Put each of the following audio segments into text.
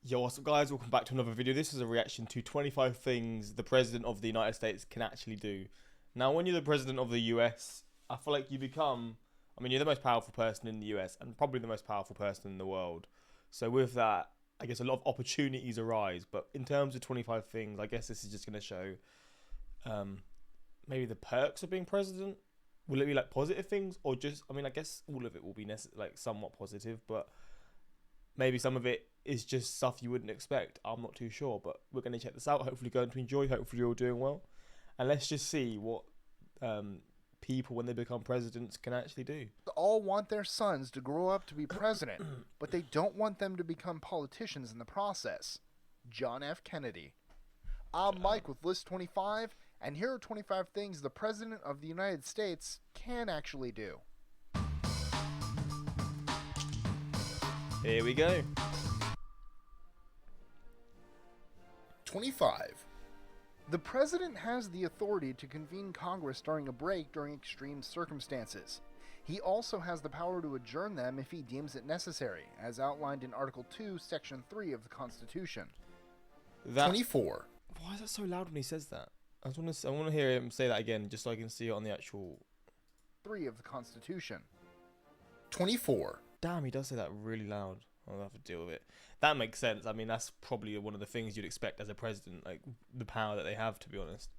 Yo, what's up guys, welcome back to another video. This is a reaction to 25 things the President of the United States can actually do. Now, when you're the President of the US, I feel like you're the most powerful person in the US and probably the most powerful person in the world. So with that, I guess a lot of opportunities arise. But in terms of 25 things, I guess this is just going to show maybe the perks of being president. Will it be like positive things or just, I guess all of it will be like somewhat positive, but maybe some of it is just stuff you wouldn't expect. I'm not too sure, but we're going to check this out. Hopefully going to enjoy. Hopefully you're all doing well. And let's just see what people, when they become presidents, can actually do. All want their sons to grow up to be president, but they don't want them to become politicians in the process. John F. Kennedy. I'm Mike with List 25, and here are 25 things the President of the United States can actually do. Here we go. 25. The President has the authority to convene Congress during a break during extreme circumstances. He also has the power to adjourn them if he deems it necessary, as outlined in Article 2, Section 3 of the Constitution. 24. Why is that so loud when he says that? I want to hear him say that again, just so I can see it on the actual 3 of the Constitution. 24. Damn, he does say that really loud. I'll have to deal with it. That makes sense. I mean, that's probably one of the things you'd expect as a president, like the power that they have, to be honest.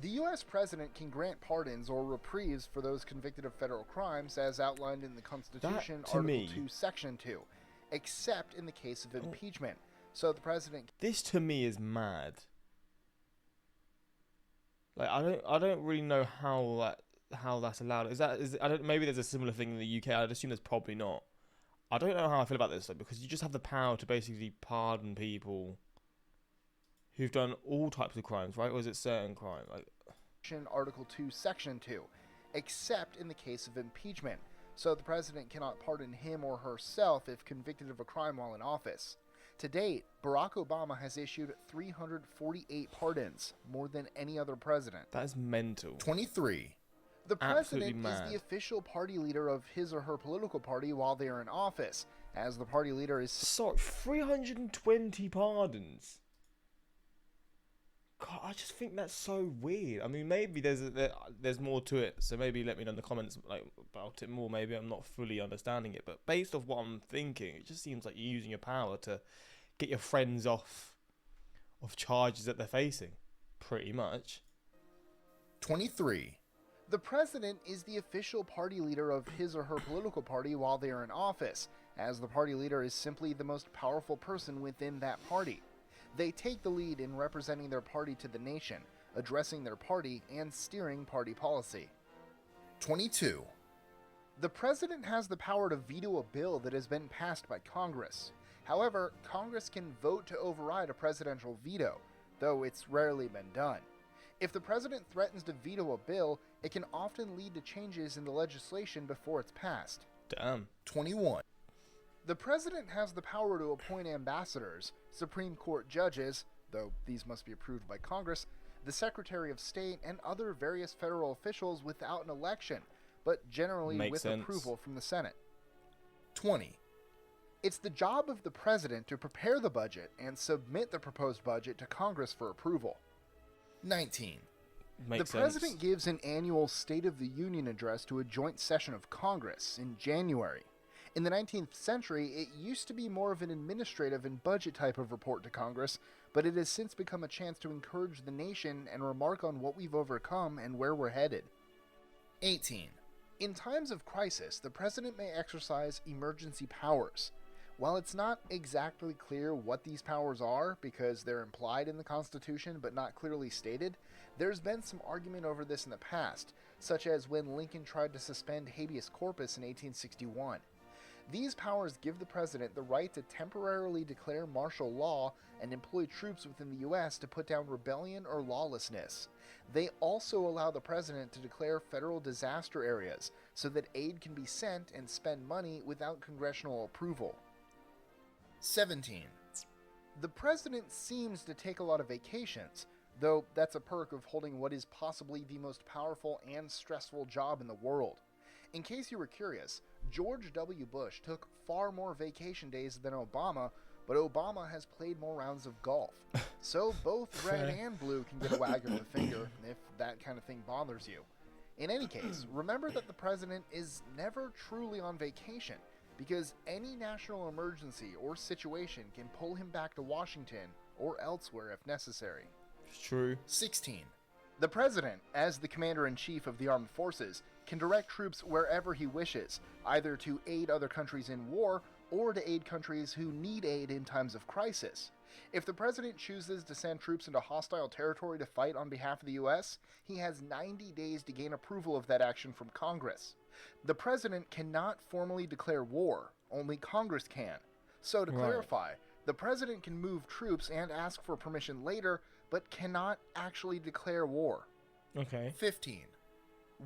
The U.S. President can grant pardons or reprieves for those convicted of federal crimes as outlined in the Constitution, Article 2, Section 2, except in the case of impeachment. So the President... This, to me, is mad. Like, I don't really know how that's allowed. Maybe there's a similar thing in the UK. I'd assume there's probably not. I don't know how I feel about this though, because you just have the power to basically pardon people who've done all types of crimes, right? Or is it certain crime? Like Article 2, Section 2, except in the case of impeachment. So the President cannot pardon him or herself if convicted of a crime while in office. To date, Barack Obama has issued 348 pardons, more than any other president. That is mental. 23. The President is the official party leader of his or her political party while they are in office, as the party leader is... Sorry, 320 pardons? God, I just think that's so weird. I mean, maybe there's more to it, so maybe let me know in the comments about it more. Maybe I'm not fully understanding it, but based off what I'm thinking, it just seems like you're using your power to get your friends off of charges that they're facing, pretty much. 23. The President is the official party leader of his or her political party while they are in office, as the party leader is simply the most powerful person within that party. They take the lead in representing their party to the nation, addressing their party, and steering party policy. 22. The President has the power to veto a bill that has been passed by Congress. However, Congress can vote to override a presidential veto, though it's rarely been done. If the President threatens to veto a bill, it can often lead to changes in the legislation before it's passed. Damn. 21. The President has the power to appoint ambassadors, Supreme Court judges, though these must be approved by Congress, the Secretary of State, and other various federal officials without an election, but generally with approval from the Senate. 20. It's the job of the President to prepare the budget and submit the proposed budget to Congress for approval. 19. The President gives an annual State of the Union address to a joint session of Congress in January. In the 19th century, it used to be more of an administrative and budget type of report to Congress, but it has since become a chance to encourage the nation and remark on what we've overcome and where we're headed. 18. In times of crisis, the President may exercise emergency powers. While it's not exactly clear what these powers are, because they're implied in the Constitution but not clearly stated, there's been some argument over this in the past, such as when Lincoln tried to suspend habeas corpus in 1861. These powers give the President the right to temporarily declare martial law and employ troops within the U.S. to put down rebellion or lawlessness. They also allow the President to declare federal disaster areas so that aid can be sent and spend money without congressional approval. 17. The President seems to take a lot of vacations, though that's a perk of holding what is possibly the most powerful and stressful job in the world. In case you were curious, George W. Bush took far more vacation days than Obama, but Obama has played more rounds of golf. So both red and blue can get a wag of the finger if that kind of thing bothers you. In any case, remember that the president is never truly on vacation, because any national emergency or situation can pull him back to Washington or elsewhere if necessary. It's true. 16. The president, as the commander-in-chief of the armed forces, can direct troops wherever he wishes, either to aid other countries in war or to aid countries who need aid in times of crisis. If the president chooses to send troops into hostile territory to fight on behalf of the U.S., he has 90 days to gain approval of that action from Congress. The president cannot formally declare war, only Congress can. So to clarify, the president can move troops and ask for permission later, but cannot actually declare war. Okay. 15.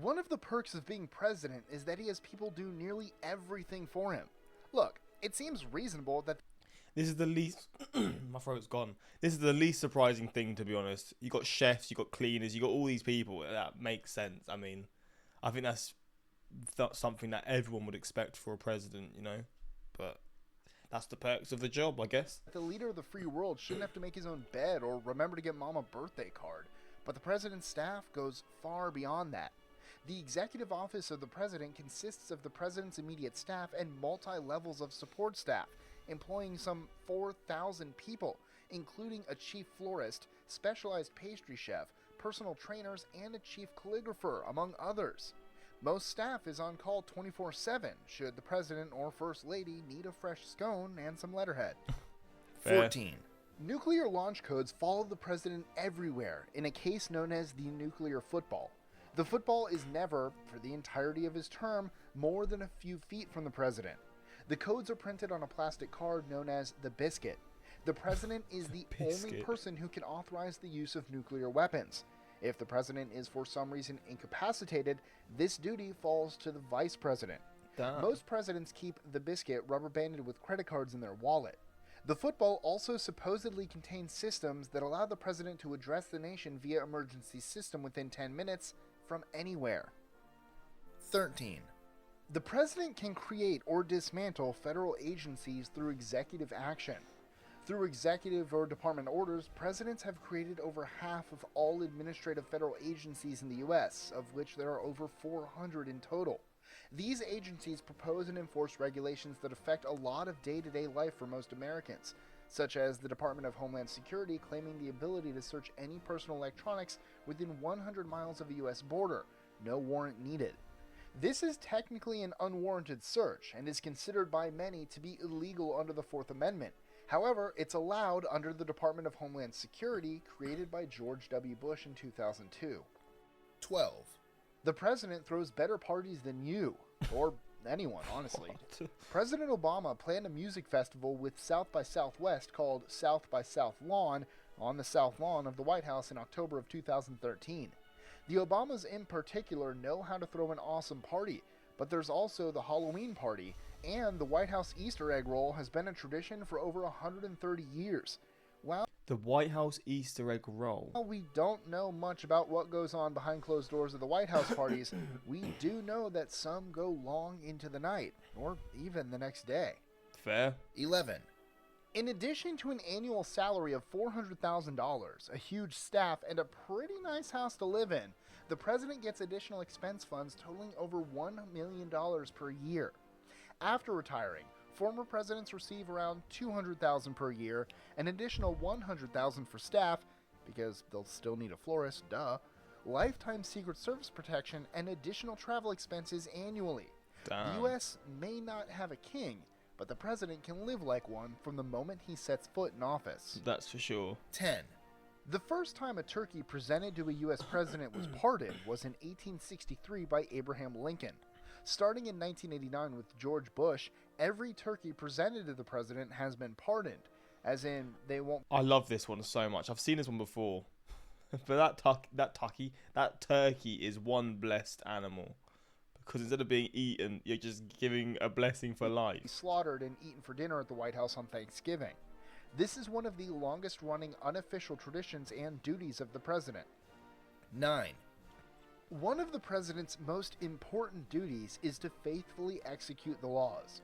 One of the perks of being president is that he has people do nearly everything for him. Look, it seems reasonable that This is the least... My throat's gone. This is the least surprising thing, to be honest. You got chefs, you got cleaners, you got all these people. That makes sense. I mean, I think that's something that everyone would expect for a president, you know? But that's the perks of the job, I guess. the leader of the free world shouldn't have to make his own bed or remember to get mom a birthday card. But the president's staff goes far beyond that. The executive office of the president consists of the president's immediate staff and multi-levels of support staff, employing some 4,000 people, including a chief florist, specialized pastry chef, personal trainers, and a chief calligrapher, among others. Most staff is on call 24/7 should the president or first lady need a fresh scone and some letterhead. Fair. 14. Nuclear launch codes follow the president everywhere in a case known as the nuclear football. The football is never, for the entirety of his term, more than a few feet from the president. The codes are printed on a plastic card known as the biscuit. The president is the only person who can authorize the use of nuclear weapons. If the president is for some reason incapacitated, this duty falls to the vice president. Damn. Most presidents keep the biscuit rubber banded with credit cards in their wallet. The football also supposedly contains systems that allow the president to address the nation via emergency system within 10 minutes from anywhere. 13. The president can create or dismantle federal agencies through executive action. Through executive or department orders, presidents have created over half of all administrative federal agencies in the U.S., of which there are over 400 in total. These agencies propose and enforce regulations that affect a lot of day-to-day life for most Americans, such as the Department of Homeland Security claiming the ability to search any personal electronics within 100 miles of a U.S. border, no warrant needed. This is technically an unwarranted search and is considered by many to be illegal under the Fourth Amendment. However, it's allowed under the Department of Homeland Security created by George W. Bush in 2002. 12. The president throws better parties than you, or anyone, honestly. President Obama planned a music festival with South by Southwest called South by South Lawn on the South Lawn of the White House in October of 2013. The Obamas in particular know how to throw an awesome party, but there's also the Halloween party, and the White House Easter egg roll has been a tradition for over 130 years. While The White House Easter egg roll. we don't know much about what goes on behind closed doors of the White House parties, we do know that some go long into the night, or even the next day. Fair. 11. In addition to an annual salary of $400,000, a huge staff, and a pretty nice house to live in, the president gets additional expense funds totaling over $1 million per year. After retiring, former presidents receive around $200,000 per year, an additional $100,000 for staff, because they'll still need a florist, duh, lifetime Secret Service protection, and additional travel expenses annually. Damn. The U.S. may not have a king, but the president can live like one from the moment he sets foot in office. That's for sure. 10. The first time a turkey presented to a U.S. president was pardoned was in 1863 by Abraham Lincoln. Starting in 1989 with George Bush, every turkey presented to the president has been pardoned, as in they won't... I love this one so much. I've seen this one before. But that turkey is one blessed animal. Because instead of being eaten, you're just giving a blessing for life. slaughtered and eaten for dinner at the White House on Thanksgiving. This is one of the longest-running unofficial traditions and duties of the president. 9. One of the president's most important duties is to faithfully execute the laws.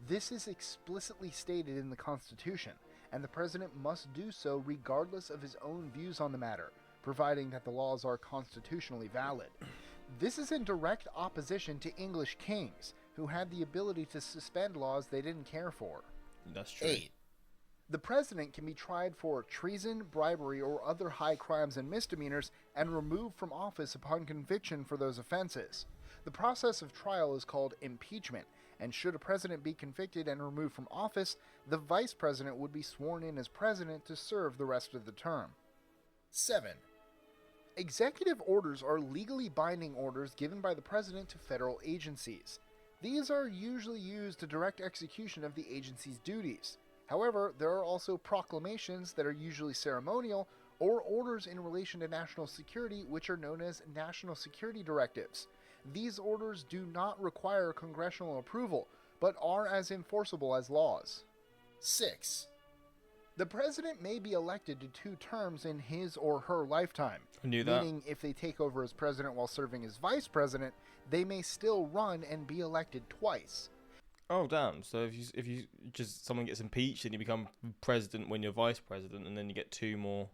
This is explicitly stated in the Constitution, and the president must do so regardless of his own views on the matter, providing that the laws are constitutionally valid. This is in direct opposition to English kings, who had the ability to suspend laws they didn't care for. That's true. 8. The president can be tried for treason, bribery, or other high crimes and misdemeanors and removed from office upon conviction for those offenses. The process of trial is called impeachment, and should a president be convicted and removed from office, the vice president would be sworn in as president to serve the rest of the term. 7. Executive orders are legally binding orders given by the president to federal agencies. These are usually used to direct execution of the agency's duties. However, there are also proclamations that are usually ceremonial, or orders in relation to national security, which are known as national security directives. These orders do not require congressional approval, but are as enforceable as laws. 6. The president may be elected to 2 terms in his or her lifetime. I knew that. Meaning, if they take over as president while serving as vice president, they may still run and be elected twice. Oh damn! So if you just someone gets impeached and you become president when you're vice president, and then you get 2 more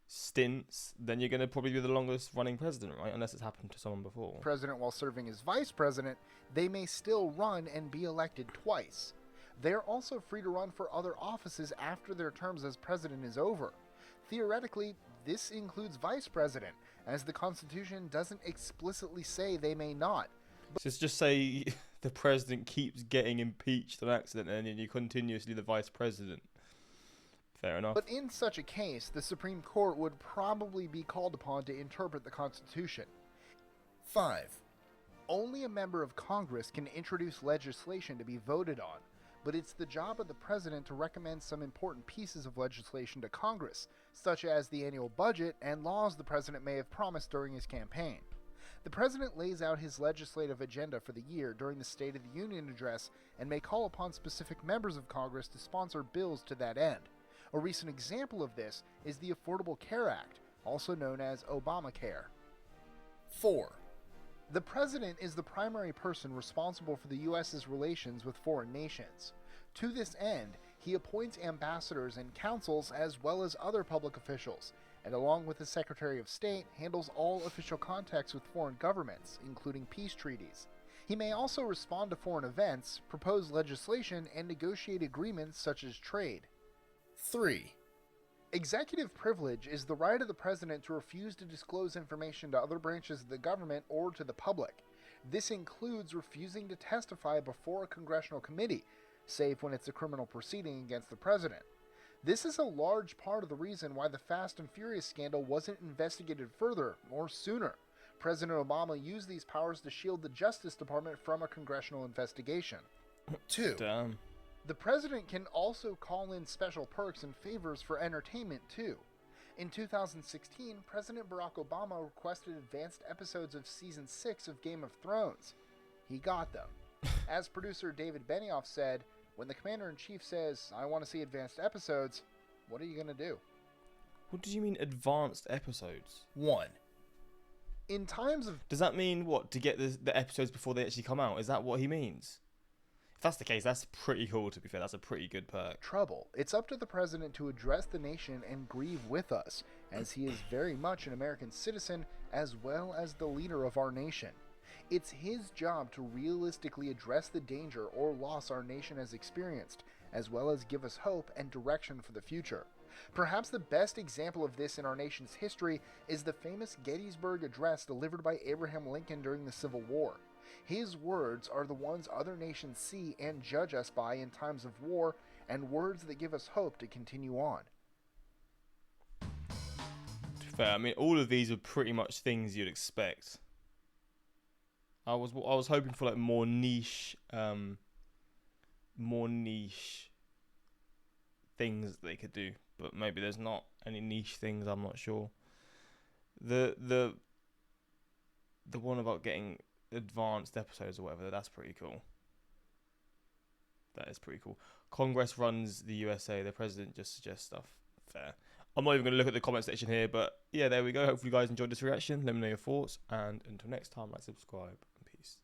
stints, then you're going to probably be the longest running president, right? Unless it's happened to someone before. President while serving as vice president, they may still run and be elected twice. They are also free to run for other offices after their terms as president is over. Theoretically, this includes vice president, as the Constitution doesn't explicitly say they may not. So it's just say the president keeps getting impeached on accident, and then you're continuously the vice president. Fair enough. But in such a case, the Supreme Court would probably be called upon to interpret the Constitution. 5. Only a member of Congress can introduce legislation to be voted on, but it's the job of the president to recommend some important pieces of legislation to Congress, such as the annual budget and laws the president may have promised during his campaign. The president lays out his legislative agenda for the year during the State of the Union address and may call upon specific members of Congress to sponsor bills to that end. A recent example of this is the Affordable Care Act, also known as Obamacare. 4. The president is the primary person responsible for the U.S.'s relations with foreign nations. To this end, he appoints ambassadors and consuls as well as other public officials, and along with the Secretary of State, handles all official contacts with foreign governments, including peace treaties. He may also respond to foreign events, propose legislation, and negotiate agreements such as trade. 3. Executive privilege is the right of the president to refuse to disclose information to other branches of the government or to the public. This includes refusing to testify before a congressional committee, save when it's a criminal proceeding against the president. This is a large part of the reason why the Fast and Furious scandal wasn't investigated further or sooner. President Obama used these powers to shield the Justice Department from a congressional investigation. 2. Damn. The president can also call in special perks and favors for entertainment, too. In 2016, President Barack Obama requested advanced episodes of Season 6 of Game of Thrones. He got them. As producer David Benioff said, when the commander-in-chief says, "I want to see advanced episodes," what are you going to do? What do you mean advanced episodes? 1. In times of Does that mean what? To get the episodes before they actually come out? Is that what he means? If that's the case, that's pretty cool, to be fair. That's a pretty good perk. trouble, it's up to the president to address the nation and grieve with us, as he is very much an American citizen as well as the leader of our nation. It's his job to realistically address the danger or loss our nation has experienced, as well as give us hope and direction for the future. Perhaps the best example of this in our nation's history is the famous Gettysburg Address delivered by Abraham Lincoln during the Civil War. His words are the ones other nations see and judge us by in times of war, and words that give us hope to continue on. To be fair, I mean, all of these are pretty much things you'd expect. I was hoping for like more niche things that they could do, but maybe there's not any niche things. I'm not sure. The one about getting advanced episodes or whatever, that's pretty cool. That is pretty cool. Congress runs the USA. The president just suggests stuff. Fair. I'm not even going to look at the comment section here, but yeah, there we go. Hopefully you guys enjoyed this reaction. Let me know your thoughts, and until next time, like, subscribe.